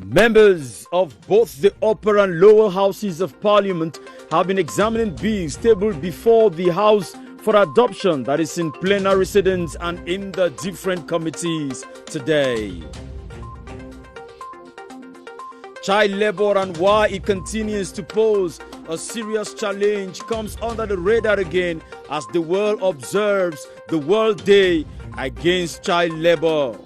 Members of both the upper and lower houses of parliament have been examining bills tabled before the House for adoption, that is in plenary sittings and in the different committees today. Child labor and why it continues to pose a serious challenge comes under the radar again as the world observes the World Day Against Child Labor.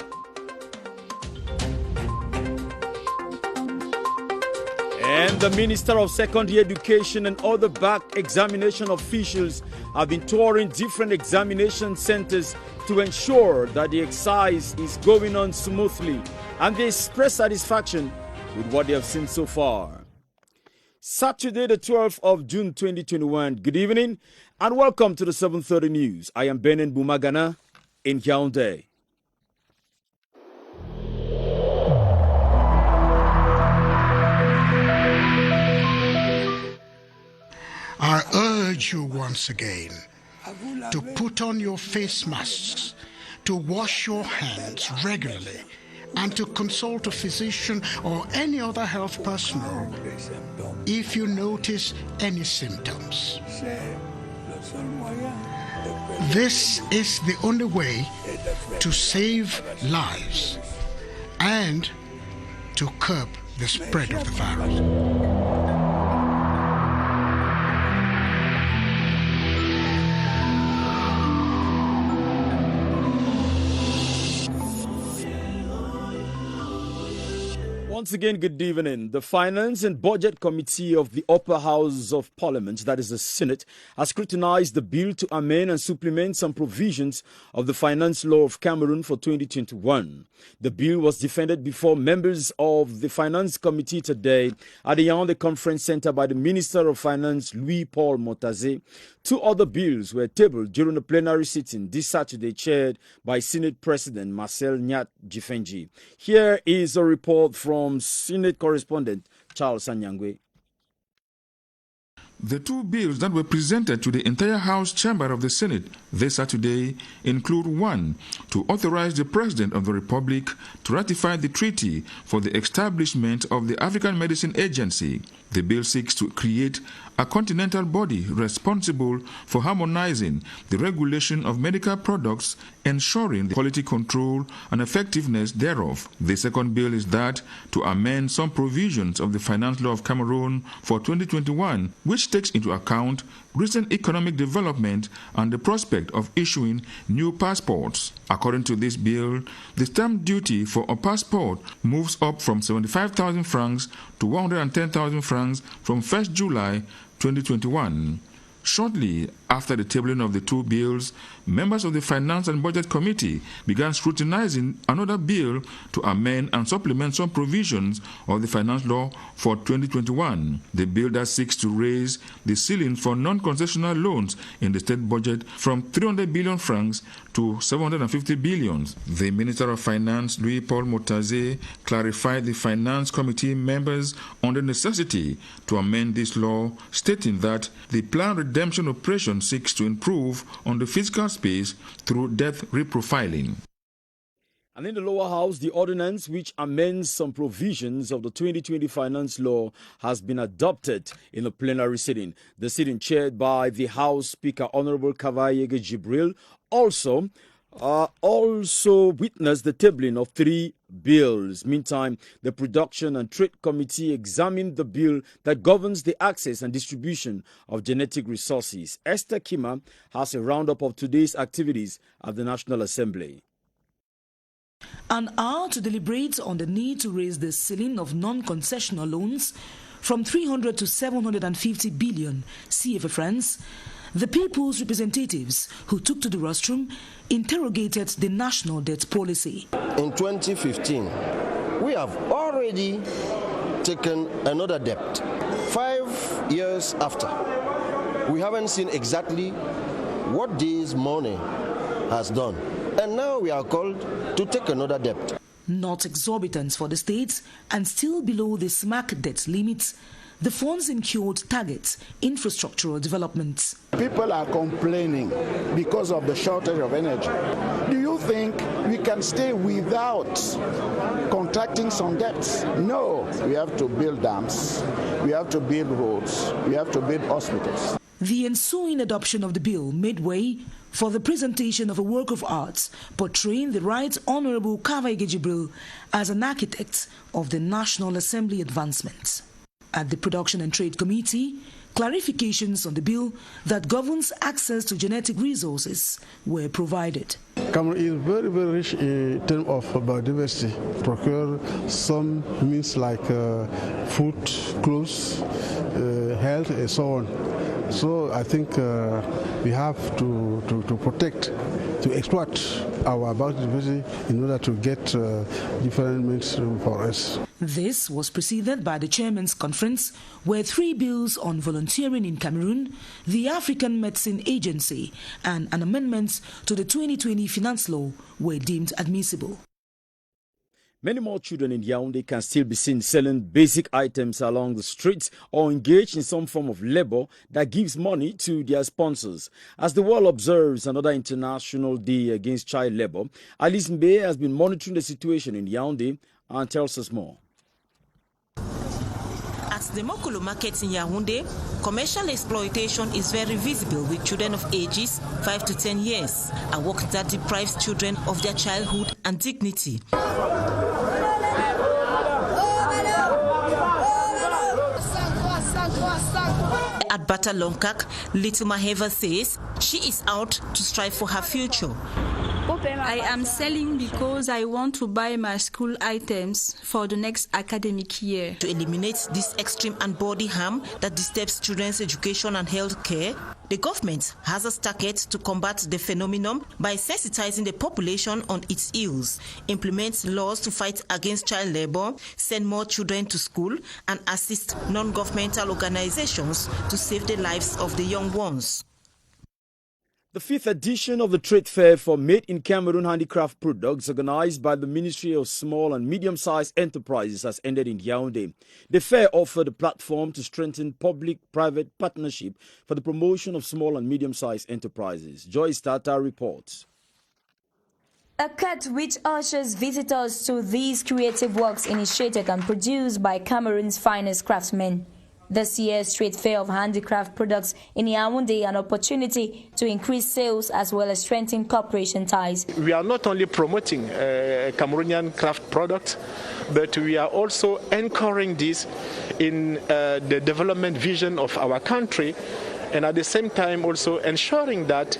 And the Minister of Secondary Education and other back examination officials have been touring different examination centers to ensure that the exercise is going on smoothly, and they express satisfaction with what they have seen so far. Saturday, the 12th of June 2021. Good evening and welcome to the 7:30 News. I am Benin Bumagana in Yaoundé. I urge you once again to put on your face masks, to wash your hands regularly, and to consult a physician or any other health personnel if you notice any symptoms. This is the only way to save lives and to curb the spread of the virus. Once again, good evening. The Finance and Budget Committee of the Upper House of Parliament, that is the Senate, has scrutinized the bill to amend and supplement some provisions of the Finance Law of Cameroon for 2021. The bill was defended before members of the Finance Committee today at the Yaoundé Conference Center by the Minister of Finance, Louis-Paul Montazé. Two other bills were tabled during the plenary sitting this Saturday, chaired by Senate President Marcel Nyat Jifenji. Here is a report from Senate correspondent Charles Anyangwe. The two bills that were presented to the entire House chamber of the Senate this Saturday include one, to authorize the President of the Republic to ratify the treaty for the establishment of the African Medicine Agency. The bill seeks to create a continental body responsible for harmonizing the regulation of medical products, ensuring the quality control and effectiveness thereof. The second bill is that to amend some provisions of the Finance Law of Cameroon for 2021, which takes into account recent economic development and the prospect of issuing new passports. According to this bill, the stamp duty for a passport moves up from 75,000 francs to 110,000 francs from 1st July 2021. Shortly after the tabling of the two bills, members of the Finance and Budget Committee began scrutinizing another bill to amend and supplement some provisions of the Finance Law for 2021. The bill that seeks to raise the ceiling for non-concessional loans in the state budget from 300 billion francs to 750 billion. The Minister of Finance, Louis-Paul Montazé, clarified the Finance Committee members on the necessity to amend this law, stating that the planned redemption operation seeks to improve on the fiscal space through debt reprofiling. And in the lower house, the ordinance which amends some provisions of the 2020 finance law has been adopted in a plenary sitting. The sitting, chaired by the House Speaker, Honorable Kavayege Jibril, also witnessed the tabling of three bills. Meantime, the Production and Trade Committee examined the bill that governs the access and distribution of genetic resources. Esther Kmer has a roundup of today's activities at the National Assembly. An hour to deliberate on the need to raise the ceiling of non-concessional loans from 300 to 750 billion CFA francs. The people's representatives who took to the rostrum interrogated the national debt policy. In 2015, we have already taken another debt. 5 years after, we haven't seen exactly what this money has done. And now we are called to take another debt. Not exorbitant for the states and still below the SMAC debt limits, the funds incurred targets infrastructural developments. People are complaining because of the shortage of energy. Do you think we can stay without contracting some debts. No, we have to build dams, we have to build roads, we have to build hospitals. The ensuing adoption of the bill made way for the presentation of a work of art portraying the Right Honorable Kamer as an architect of the National Assembly advancement. At the Production and Trade Committee, clarifications on the bill that governs access to genetic resources were provided. Cameroon is very, very rich in terms of biodiversity. Procure some means like food, clothes, health, and so on. So I think we have to protect, to exploit our biodiversity in order to get different means for us. This was preceded by the Chairman's Conference, where 3 bills on volunteering in Cameroon, the African Medicine Agency, and an amendment to the 2020 Finance Law were deemed admissible. Many more children in Yaoundé can still be seen selling basic items along the streets or engaged in some form of labor that gives money to their sponsors. As the world observes another International Day Against Child Labor, Alice Mbe has been monitoring the situation in Yaoundé and tells us more. At the Mokolo market in Yaoundé, commercial exploitation is very visible with children of ages 5 to 10 years, a work that deprives children of their childhood and dignity. At Bata Lonkak, Little Maheva says she is out to strive for her future. I am selling because I want to buy my school items for the next academic year. To eliminate this extreme and body harm that disturbs children's education and health care, the government has a target to combat the phenomenon by sensitizing the population on its ills, implement laws to fight against child labor, send more children to school, and assist non-governmental organizations to save the lives of the young ones. The 5th edition of the trade fair for Made in Cameroon handicraft products organized by the Ministry of Small and Medium-Sized Enterprises has ended in Yaoundé. The fair offered a platform to strengthen public-private partnership for the promotion of small and medium-sized enterprises. Joyce Tata reports. A cut which ushers visitors to these creative works initiated and produced by Cameroon's finest craftsmen. This year's trade fair of handicraft products in Yaoundé an opportunity to increase sales as well as strengthen cooperation ties. We are not only promoting Cameroonian craft products, but we are also encouraging this in the development vision of our country, and at the same time also ensuring that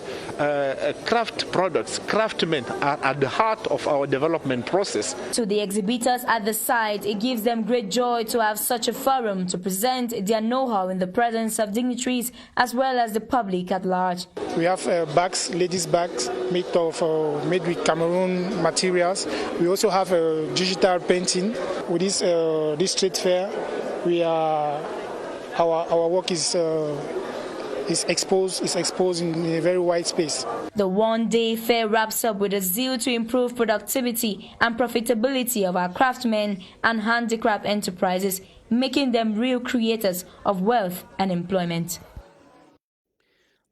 craft products, craftsmen are at the heart of our development process. To the exhibitors at the site, it gives them great joy to have such a forum to present their know-how in the presence of dignitaries as well as the public at large. We have bags, ladies' bags made with Cameroon materials. We also have digital painting. With this trade fair, our work is exposed in a very wide space. The one-day fair wraps up with a zeal to improve productivity and profitability of our craftsmen and handicraft enterprises, making them real creators of wealth and employment.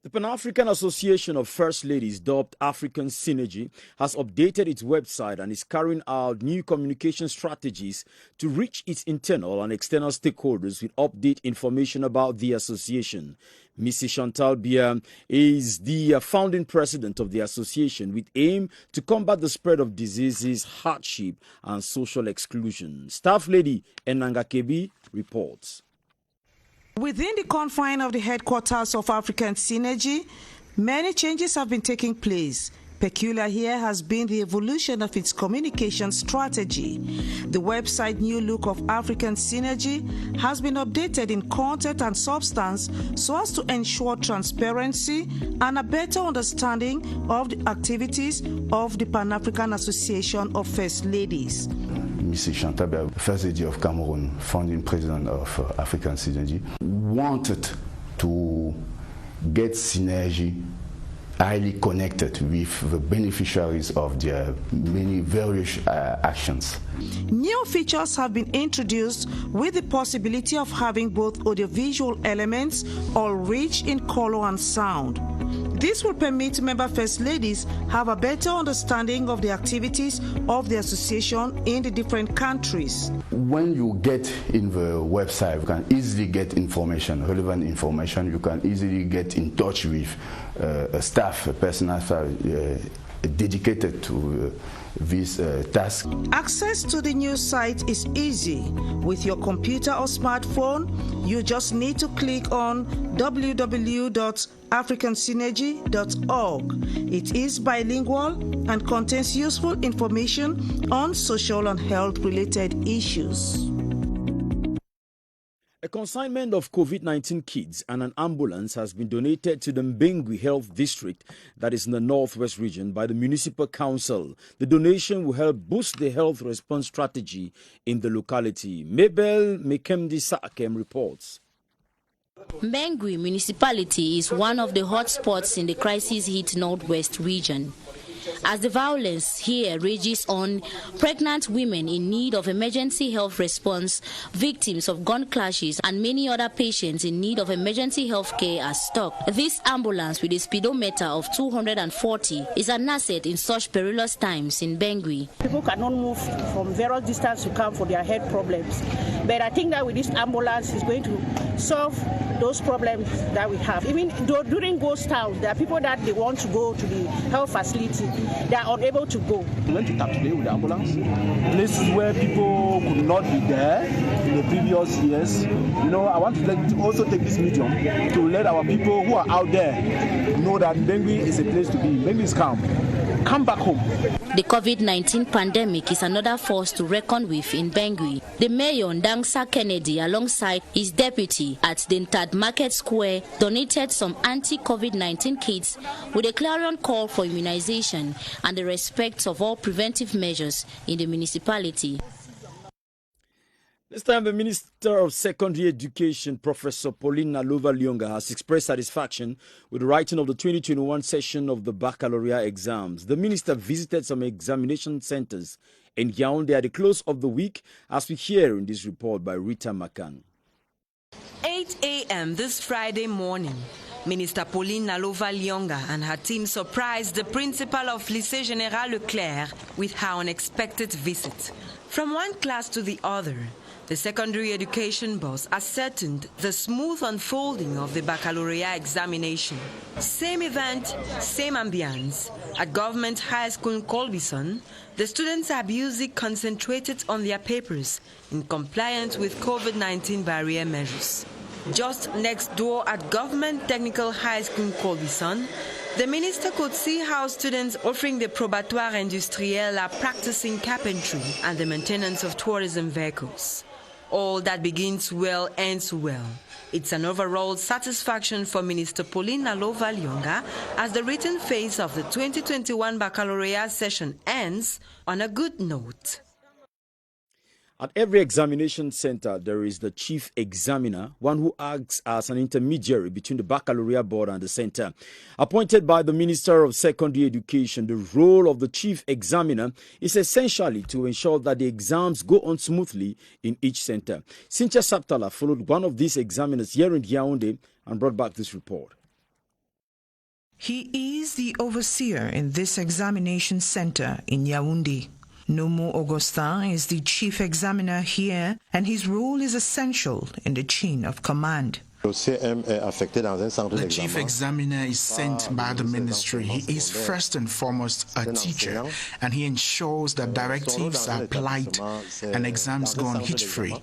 The Pan-African Association of First Ladies, dubbed African Synergy, has updated its website and is carrying out new communication strategies to reach its internal and external stakeholders with update information about the association. Mrs. Chantal Bia is the founding president of the association with aim to combat the spread of diseases, hardship, and social exclusion. Staff Lady Enanga Kebi reports. Within the confine of the headquarters of African Synergy, many changes have been taking place. Peculiar here has been the evolution of its communication strategy. The website New Look of African Synergy has been updated in content and substance so as to ensure transparency and a better understanding of the activities of the Pan-African Association of First Ladies. Mrs. Chantal Bia, First Lady of Cameroon, founding president of African Synergy, wanted to get Synergy highly connected with the beneficiaries of their many various actions. New features have been introduced with the possibility of having both audiovisual elements all rich in color and sound. This will permit member first ladies have a better understanding of the activities of the association in the different countries. When you get in the website, you can easily get information, relevant information. You can easily get in touch with a personal staff dedicated to this task. Access to the news site is easy. With your computer or smartphone, you just need to click on www.africansynergy.org. It is bilingual and contains useful information on social and health-related issues. A consignment of COVID-19 kits and an ambulance has been donated to the Mbengui Health District, that is in the Northwest region, by the Municipal Council. The donation will help boost the health response strategy in the locality. Mabel Mekemdi-Sakem reports. Mbengui municipality is one of the hotspots in the crisis-hit Northwest region. As the violence here rages on, pregnant women in need of emergency health response, victims of gun clashes, and many other patients in need of emergency health care are stuck. This ambulance with a speedometer of 240 is an asset in such perilous times in Mbengui. People cannot move from various distance to come for their health problems. But I think that with this ambulance, it's going to solve those problems that we have. Even though during ghost towns, there are people that they want to go to the health facility. They are unable to go. We went to Takile with the ambulance, places where people could not be there in the previous years. You know, I want to also take this medium to let our people who are out there know that Mbengui is a place to be. Mbengui is calm. Come back home. The COVID-19 pandemic is another force to reckon with in Mbengui. The mayor, Ndangsa Kennedy, alongside his deputy at the Ntad Market Square, donated some anti-COVID-19 kits with a clarion call for immunization and the respect of all preventive measures in the municipality. This time, the Minister of Secondary Education, Professor Pauline Nalova-Lyonga, has expressed satisfaction with the writing of the 2021 session of the baccalaureate exams. The minister visited some examination centers in Yaoundé at the close of the week, as we hear in this report by Rita Makan. 8 a.m. this Friday morning, Minister Pauline Nalova-Lyonga and her team surprised the principal of Lycée Général Leclerc with her unexpected visit. From one class to the other, the secondary education boss ascertained the smooth unfolding of the baccalaureate examination. Same event, same ambience. At Government High School in Colbison, the students are busy concentrated on their papers in compliance with COVID-19 barrier measures. Just next door at Government Technical High School in Colbison, the minister could see how students offering the probatoire industriel are practicing carpentry and the maintenance of tourism vehicles. All that begins well ends well. It's an overall satisfaction for Minister Pauline Nalova-Lyonga as the written phase of the 2021 baccalaureate session ends on a good note. At every examination center, there is the chief examiner, one who acts as an intermediary between the baccalaureate board and the center. Appointed by the Minister of Secondary Education, the role of the chief examiner is essentially to ensure that the exams go on smoothly in each center. Cynthia Saptala followed one of these examiners here in Yaoundé and brought back this report. He is the overseer in this examination center in Yaoundé. Nomo Augustin is the chief examiner here, and his role is essential in the chain of command. The chief examiner is sent by the ministry. He is first and foremost a teacher, and he ensures that directives are applied and exams go on hitch-free.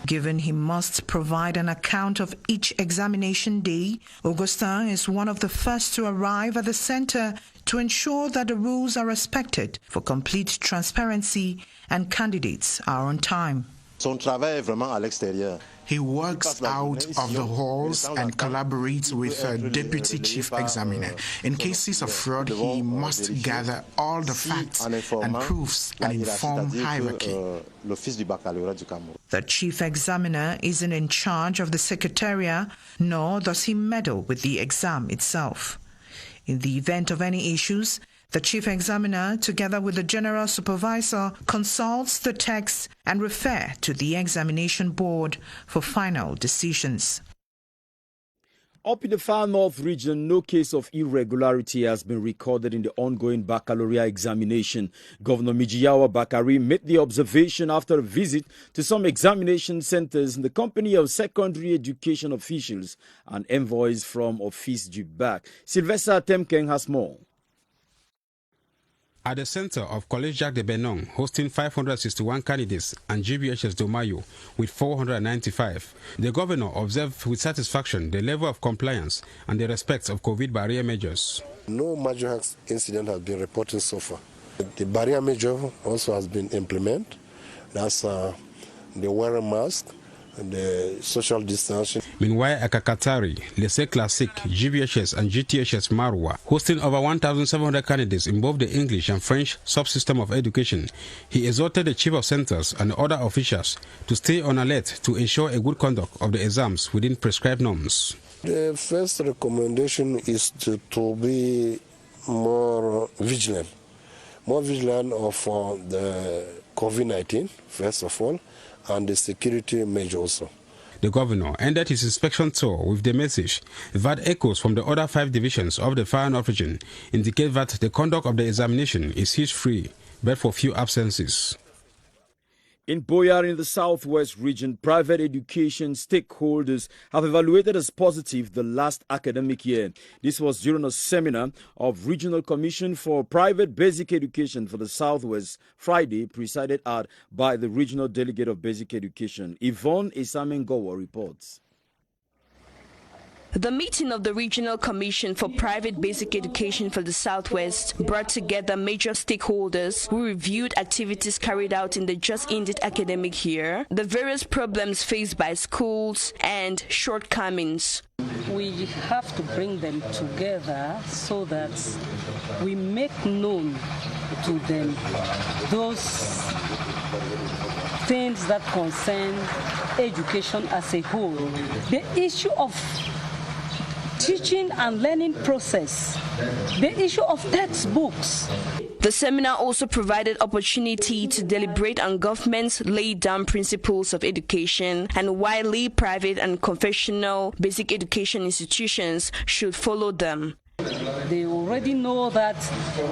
Given he must provide an account of each examination day, Augustin is one of the first to arrive at the center to ensure that the rules are respected for complete transparency and candidates are on time. He works out of the halls and collaborates with a deputy chief examiner. In cases of fraud, he must gather all the facts and proofs and inform hierarchy. The chief examiner isn't in charge of the secretariat, nor does he meddle with the exam itself. In the event of any issues, the chief examiner, together with the general supervisor, consults the text and refer to the examination board for final decisions. Up in the far north region, no case of irregularity has been recorded in the ongoing baccalaureate examination. Governor Mijiyawa Bakari made the observation after a visit to some examination centers in the company of secondary education officials and envoys from Office Jibak. Sylvester Temkeng has more. At the center of College Jacques de Benon, hosting 561 candidates and GBHS Domayo with 495, the governor observed with satisfaction the level of compliance and the respect of COVID barrier measures. No major incident has been reported so far. The barrier measure also has been implemented. That's the wearing mask, and the social distancing. Meanwhile, at Kakatari, Lycée Classique, GBHS and GTHS Marwa, hosting over 1,700 candidates in both the English and French subsystem of education, he exhorted the chief of centers and other officials to stay on alert to ensure a good conduct of the exams within prescribed norms. The first recommendation is to be more vigilant of the COVID-19, first of all, and the security measures also. The governor ended his inspection tour with the message that echoes from the other 5 divisions of the Far North region indicate that the conduct of the examination is hitch-free, but for few absences. In Boyar in the southwest region, private education stakeholders have evaluated as positive the last academic year. This was during a seminar of Regional Commission for Private Basic Education for the Southwest, Friday, presided at by the Regional Delegate of Basic Education. Yvonne Isamengowo reports. The meeting of the Regional Commission for Private Basic Education for the Southwest brought together major stakeholders who reviewed activities carried out in the just-ended academic year, the various problems faced by schools, and shortcomings. We have to bring them together so that we make known to them those things that concern education as a whole. The issue of teaching and learning process, the issue of textbooks. The seminar also provided opportunity to deliberate on government's laid down principles of education and why lay private and confessional basic education institutions should follow them. They already know that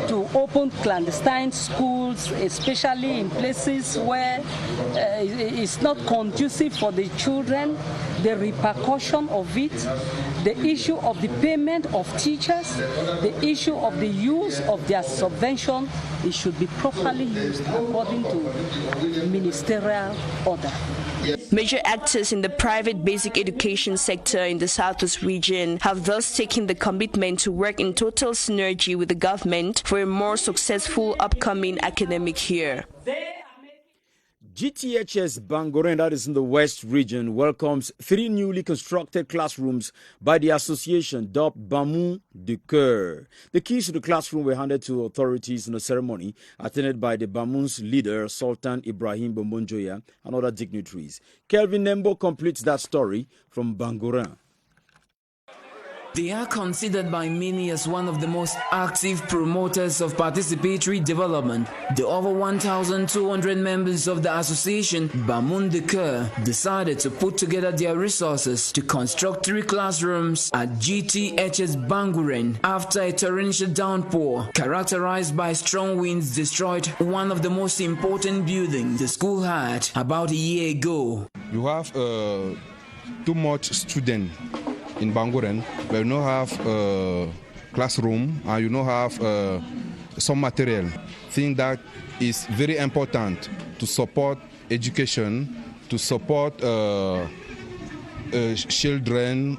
to open clandestine schools, especially in places where it's not conducive for the children, the repercussion of it, the issue of the payment of teachers, the issue of the use of their subvention, it should be properly used according to ministerial order. Major actors in the private basic education sector in the Southwest region have thus taken the commitment to work in total synergy with the government for a more successful upcoming academic year. GTHS Bangoren, that is in the West region, welcomes 3 newly constructed classrooms by the association dubbed Bamou de Cœur. The keys to the classroom were handed to authorities in a ceremony attended by the Bamou's leader, Sultan Ibrahim Bombonjoya, and other dignitaries. Kelvin Nembo completes that story from Bangoren. They are considered by many as one of the most active promoters of participatory development. The over 1,200 members of the association, Bamou de Cœur, decided to put together their resources to construct 3 classrooms at GTHS Bangoren after a torrential downpour characterized by strong winds destroyed one of the most important buildings the school had about a year ago. You have too much students in Bangoren, but you don't have classroom and you don't have some material. I think that is very important to support education, to support children.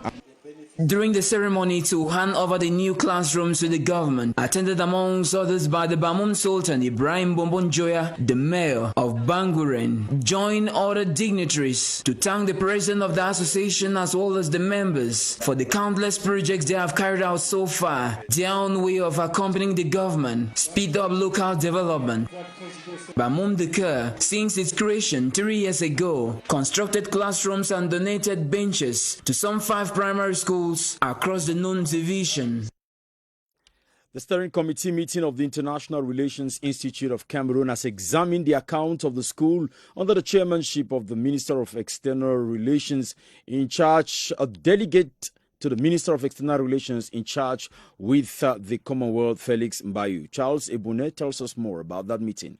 During the ceremony to hand over the new classrooms to the government, attended amongst others by the Bamou Sultan Ibrahim Bombonjoya, the mayor of Bangoren, joined other dignitaries to thank the president of the association as well as the members for the countless projects they have carried out so far, their own way of accompanying the government, speed up local development. Bamou de Cœur, since its creation 3 years ago, constructed classrooms and donated benches to some 5 primary schools across the Nun division. The steering committee meeting of the International Relations Institute of Cameroon has examined the account of the school under the chairmanship of the Minister of External Relations in charge, a delegate to the Minister of External Relations in charge with the Commonwealth, Felix Mbayu. Charles Ebune tells us more about that meeting.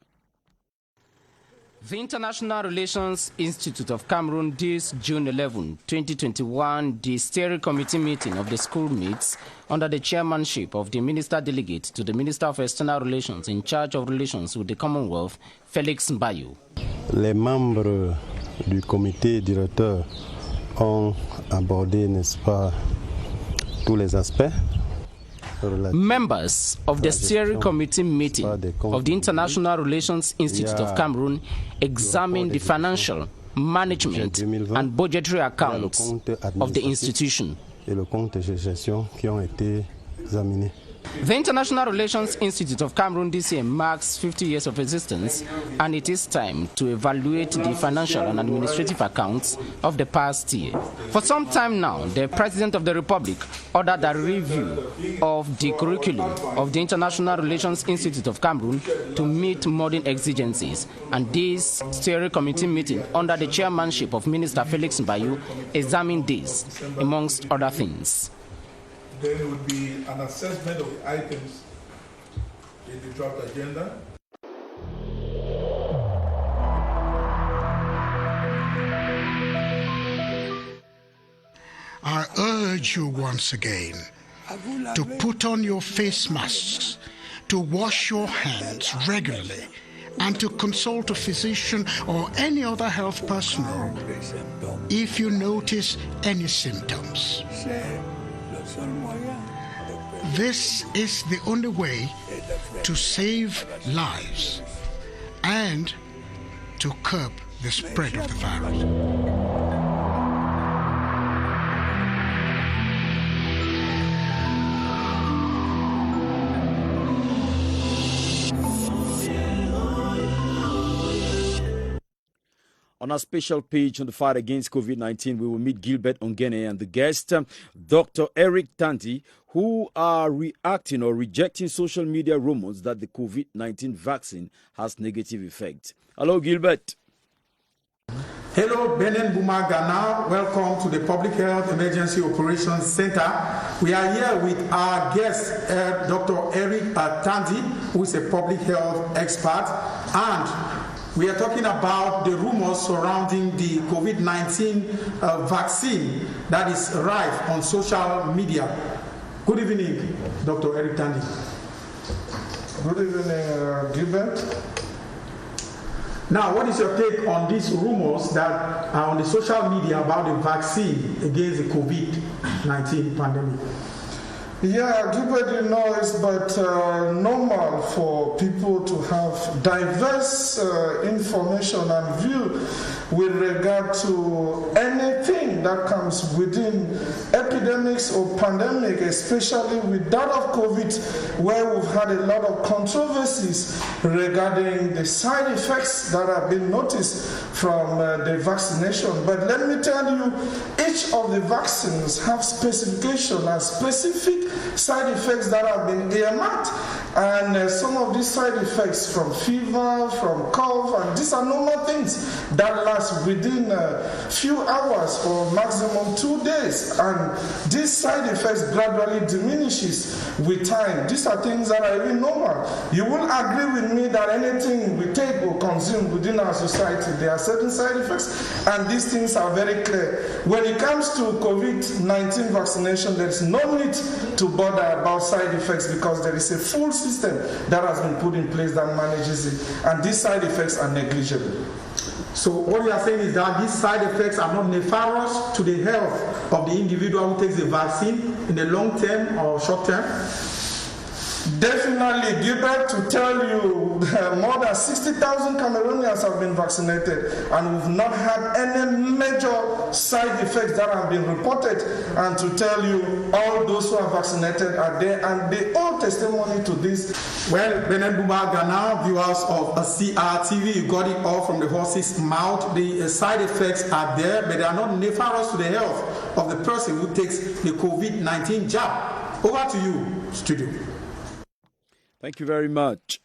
The International Relations Institute of Cameroon, this June 11, 2021, the steering committee meeting of the school meets under the chairmanship of the Minister Delegate to the Minister of External Relations in charge of relations with the Commonwealth, Felix Mbayu. Les membres du comité directeur ont abordé, n'est-ce pas, tous les aspects. Members of the steering committee meeting of the International Relations Institute of Cameroon examined the financial, management and budgetary accounts of the institution. The International Relations Institute of Cameroon this year marks 50 years of existence, and it is time to evaluate the financial and administrative accounts of the past year. For some time now, the President of the Republic ordered a review of the curriculum of the International Relations Institute of Cameroon to meet modern exigencies, and this steering committee meeting under the chairmanship of Minister Felix Mbayu examined this, amongst other things. There would be an assessment of the items in the draft agenda. I urge you once again to put on your face masks, to wash your hands regularly, and to consult a physician or any other health personnel if you notice any symptoms. This is the only way to save lives and to curb the spread of the virus. On our special page on the fight against COVID-19, we will meet Gilbert Ongene and the guest, Dr. Eric Tanti, who are reacting or rejecting social media rumors that the COVID-19 vaccine has negative effects. Hello, Gilbert. Hello, Benen Buma Ghana. Welcome to the Public Health Emergency Operations Center. We are here with our guest, Dr. Eric Tanti, who is a public health expert, and we are talking about the rumors surrounding the COVID-19 vaccine that is rife on social media. Good evening, Dr. Eric Tanti. Good evening, Gilbert. Now, what is your take on these rumors that are on the social media about the vaccine against the COVID-19 pandemic? Yeah, Gilbert, you know, it's but normal for people to have diverse information and view with regard to anything that comes within epidemics or pandemic, especially with that of COVID, where we've had a lot of controversies regarding the side effects that have been noticed from the vaccination. But let me tell you, each of the vaccines have specification and specific side effects that have been earmarked, and some of these side effects from fever, from cough, and these are normal things that last within a few hours or maximum 2 days, and these side effects gradually diminishes with time. These are things that are even normal. You will agree with me that anything we take or consume within our society, there are certain side effects, and these things are very clear. When it comes to COVID-19 vaccination, there is no need to bother about side effects because there is a full system that has been put in place that manages it, and these side effects are negligible. So what you are saying is that these side effects are not nefarious to the health of the individual who takes the vaccine in the long term or short term? Definitely, Gilbert, to tell you, more than 60,000 Cameroonians have been vaccinated, and we've not had any major side effects that have been reported. And to tell you, all those who are vaccinated are there, and they owe testimony to this. Well, Benen Buma Ghana, viewers of CRTV, you got it all from the horse's mouth. The side effects are there, but they are not nefarious to the health of the person who takes the COVID-19 jab. Over to you, studio. Thank you very much.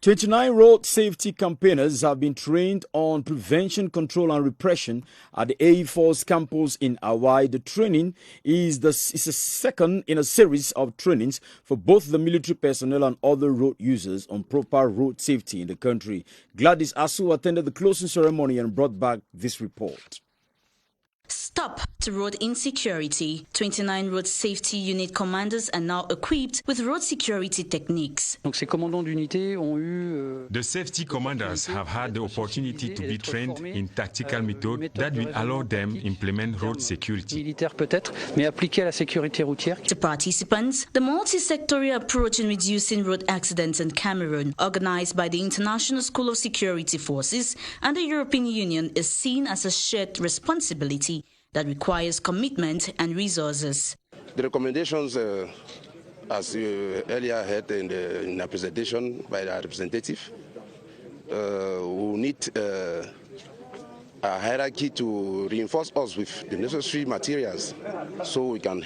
29 road safety campaigners have been trained on prevention, control and repression at the Air Force campus in Hawaii. The training is a second in a series of trainings for both the military personnel and other road users on proper road safety in the country. Gladys Asu attended the closing ceremony and brought back this report. Stop to road insecurity. 29 road safety unit commanders are now equipped with road security techniques. The safety commanders have had the opportunity to be trained in tactical methods that will allow them implement road security. To participants, the multi-sectorial approach in reducing road accidents in Cameroon, organized by the International School of Security Forces and the European Union, is seen as a shared responsibility that requires commitment and resources. The recommendations, as you earlier heard in the presentation by the representative, we need a hierarchy to reinforce us with the necessary materials so we can,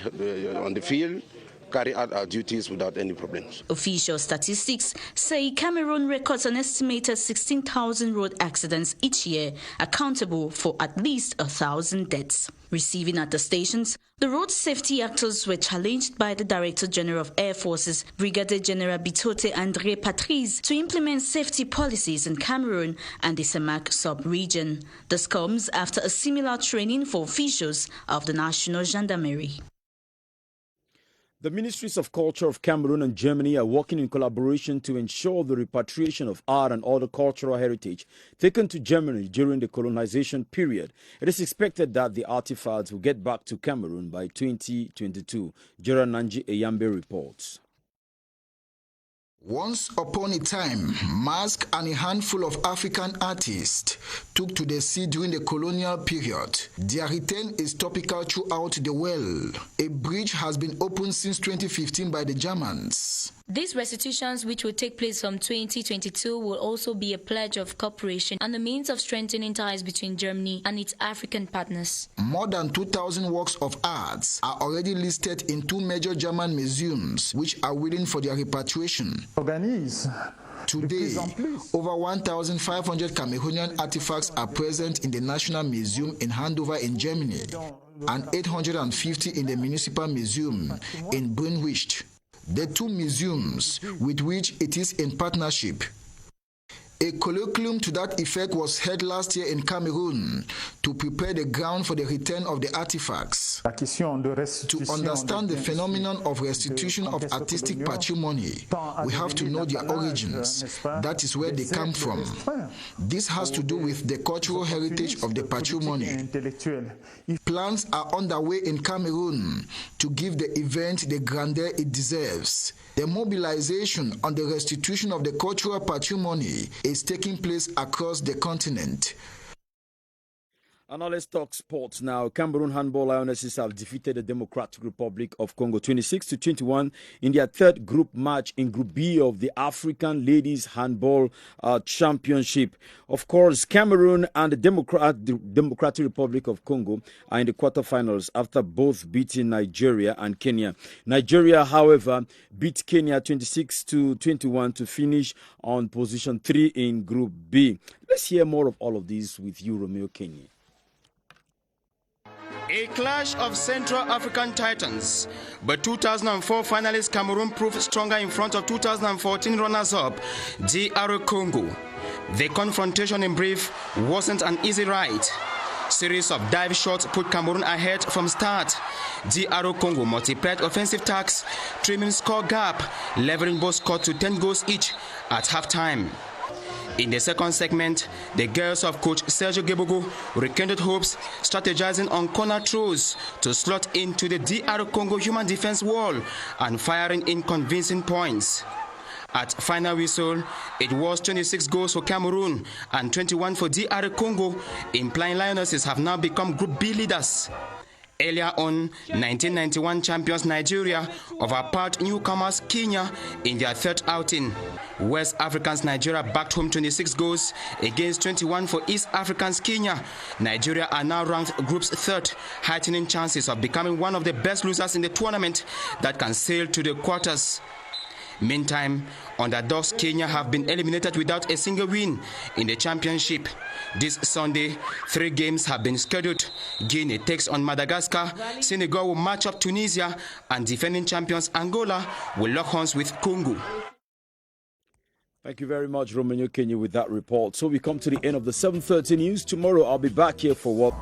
on the field, carry out our duties without any problems. Official statistics say Cameroon records an estimated 16,000 road accidents each year, accountable for at least 1,000 deaths. Receiving at the stations, the road safety actors were challenged by the Director General of Air Forces, Brigadier General Bitote André Patrice, to implement safety policies in Cameroon and the Semak sub-region. This comes after a similar training for officials of the National Gendarmerie. The Ministries of Culture of Cameroon and Germany are working in collaboration to ensure the repatriation of art and other cultural heritage taken to Germany during the colonization period. It is expected that the artifacts will get back to Cameroon by 2022. Gerard Nanji Eyambe reports. Once upon a time, Mask and a handful of African artists took to the sea during the colonial period. Their return is topical throughout the world. A bridge has been opened since 2015 by the Germans. These restitutions, which will take place from 2022, will also be a pledge of cooperation and a means of strengthening ties between Germany and its African partners. More than 2,000 works of art are already listed in 2 major German museums, which are waiting for their repatriation. Today, over 1,500 Cameroonian artifacts are present in the National Museum in Hanover in Germany and 850 in the Municipal Museum in Brunwicht. The 2 museums with which it is in partnership. A colloquium to that effect was held last year in Cameroon to prepare the ground for the return of the artifacts. To understand the phenomenon of restitution of artistic patrimony, we have to know their origins. That is where they come from. This has to do with the cultural heritage of the patrimony. Plans are underway in Cameroon to give the event the grandeur it deserves. The mobilization on the restitution of the cultural patrimony is taking place across the continent. And now let's talk sports now. Cameroon handball lionesses have defeated the Democratic Republic of Congo 26-21 in their third group match in Group B of the African Ladies Handball Championship. Of course, Cameroon and the Democratic Republic of Congo are in the quarterfinals after both beating Nigeria and Kenya. Nigeria, however, beat Kenya 26-21 to finish on position 3 in Group B. Let's hear more of all of this with you, Romeo Kenya. A clash of Central African titans, but 2004 finalist Cameroon proved stronger in front of 2014 runners-up DR Congo. The confrontation in brief wasn't an easy ride. Series of dive shots put Cameroon ahead from start. DR Congo multiplied offensive attacks, trimming score gap, leveling both scores to 10 goals each at halftime. In the second segment, the girls of coach Sergio Gebogo rekindled hopes, strategizing on corner throws to slot into the DR Congo human defense wall and firing in convincing points. At final whistle, it was 26 goals for Cameroon and 21 for DR Congo, implying Lionesses have now become Group B leaders. Earlier on, 1991 champions Nigeria overpowered newcomers Kenya in their third outing. West Africans Nigeria backed home 26 goals against 21 for East Africans Kenya. Nigeria are now ranked group's third, heightening chances of becoming one of the best losers in the tournament that can sail to the quarters. Meantime, underdogs Kenya have been eliminated without a single win in the championship. This Sunday, 3 games have been scheduled. Guinea takes on Madagascar, Senegal will match up Tunisia, and defending champions Angola will lock horns with Congo. Thank you very much, Romeo Kenya, with that report. So we come to the end of the 7:30 news. Tomorrow I'll be back here for what?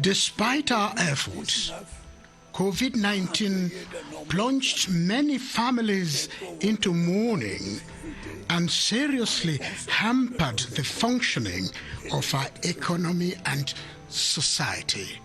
Despite our efforts, COVID-19 plunged many families into mourning and seriously hampered the functioning of our economy and society.